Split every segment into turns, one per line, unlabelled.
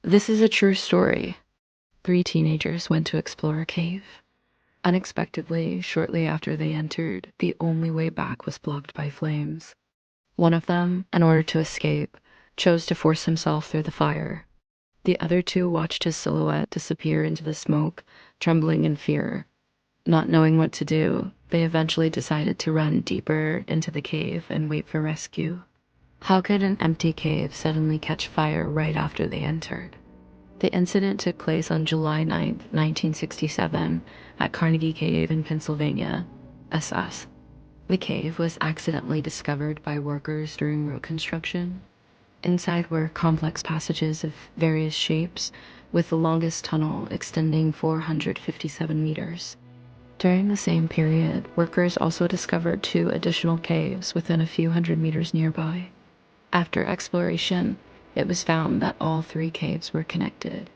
This is a true story. Three teenagers went to explore a cave. Unexpectedly, shortly after they entered, the only way back was blocked by flames. One of them, in order to escape, chose to force himself through the fire. The other two watched his silhouette disappear into the smoke, trembling in fear. Not knowing what to do, they eventually decided to run deeper into the cave and wait for rescue. How could an empty cave suddenly catch fire right after they entered? The incident took place on July 9, 1967, at Carnegie Cave in Pennsylvania, SS. The cave was accidentally discovered by workers during road construction. Inside were complex passages of various shapes, with the longest tunnel extending 457 meters. During the same period, workers also discovered two additional caves within a few hundred meters nearby. After exploration, it was found that all three caves were connected.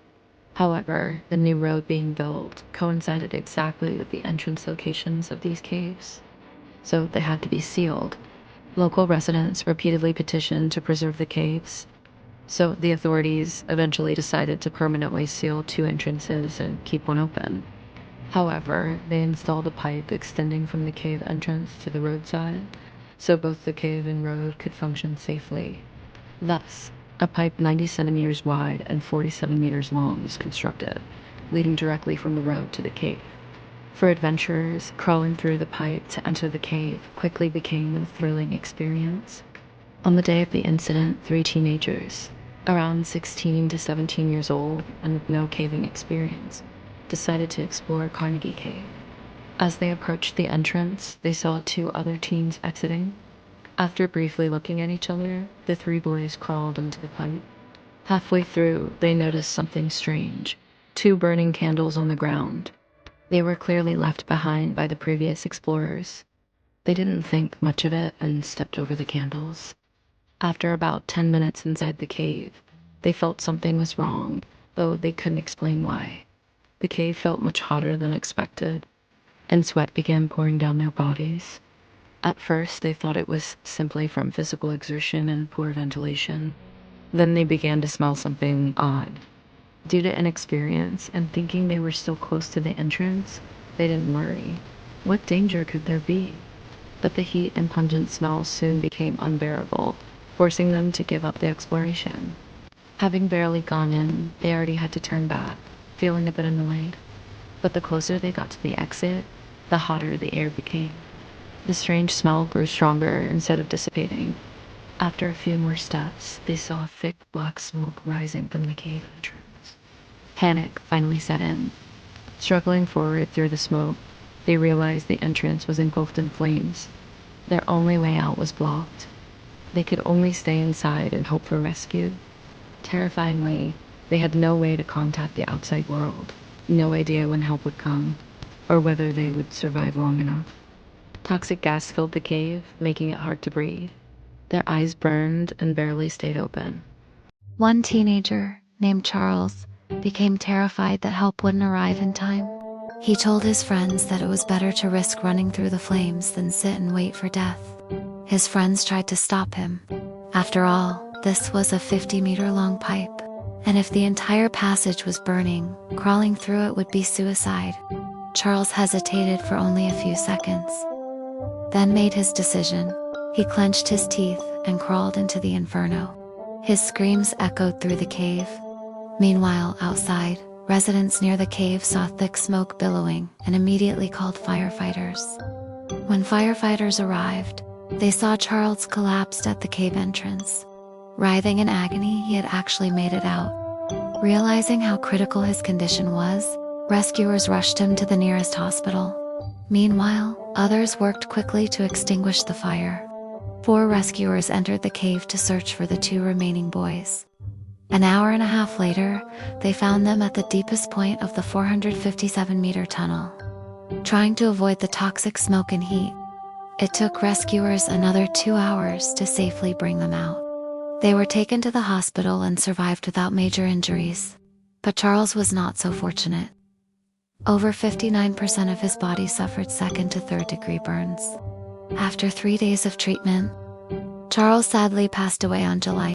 However, the new road being built coincided exactly with the entrance locations of these caves, so they had to be sealed. Local residents repeatedly petitioned to preserve the caves, so the authorities eventually decided to permanently seal two entrances and keep one open. However, they installed a pipe extending from the cave entrance to the roadside, so both the cave and road could function safely. Thus, a pipe 90 centimeters wide and 47 meters long was constructed, leading directly from the road to the cave. For adventurers, crawling through the pipe to enter the cave quickly became a thrilling experience. On the day of the incident, three teenagers, around 16 to 17 years old and with no caving experience, decided to explore Carnegie Cave. As they approached the entrance, they saw two other teens exiting. After briefly looking at each other, the three boys crawled into the pipe. Halfway through, they noticed something strange: two burning candles on the ground. They were clearly left behind by the previous explorers. They didn't think much of it and stepped over the candles. After about 10 minutes inside the cave, they felt something was wrong, though they couldn't explain why. The cave felt much hotter than expected, and sweat began pouring down their bodies. At first, they thought it was simply from physical exertion and poor ventilation. Then they began to smell something odd. Due to inexperience and thinking they were still close to the entrance, they didn't worry. What danger could there be? But the heat and pungent smells soon became unbearable, forcing them to give up the exploration. Having barely gone in, they already had to turn back, feeling a bit annoyed. But the closer they got to the exit, the hotter the air became. The strange smell grew stronger instead of dissipating. After a few more steps, they saw a thick black smoke rising from the cave entrance. Panic finally set in. Struggling forward through the smoke, they realized the entrance was engulfed in flames. Their only way out was blocked. They could only stay inside and hope for rescue. Terrifyingly, they had no way to contact the outside world, no idea when help would come, or whether they would survive long enough. Toxic gas filled the cave, making it hard to breathe. Their eyes burned and barely stayed open.
One teenager, named Charles, became terrified that help wouldn't arrive in time. He told his friends that it was better to risk running through the flames than sit and wait for death. His friends tried to stop him. After all, this was a 50-meter-long pipe, and if the entire passage was burning, crawling through it would be suicide. Charles hesitated for only a few seconds, then made his decision. He clenched his teeth and crawled into the inferno. His screams echoed through the cave. Meanwhile, outside, residents near the cave saw thick smoke billowing and immediately called firefighters. When firefighters arrived, they saw Charles collapsed at the cave entrance. Writhing in agony, he had actually made it out. Realizing how critical his condition was, rescuers rushed him to the nearest hospital. Meanwhile, others worked quickly to extinguish the fire. 4 rescuers entered the cave to search for the 2 remaining boys. An hour and a half later, they found them at the deepest point of the 457-meter tunnel. Trying to avoid the toxic smoke and heat, it took rescuers another 2 hours to safely bring them out. They were taken to the hospital and survived without major injuries. But Charles was not so fortunate. Over 59% of his body suffered 2nd to 3rd degree burns. After 3 days of treatment, Charles sadly passed away on July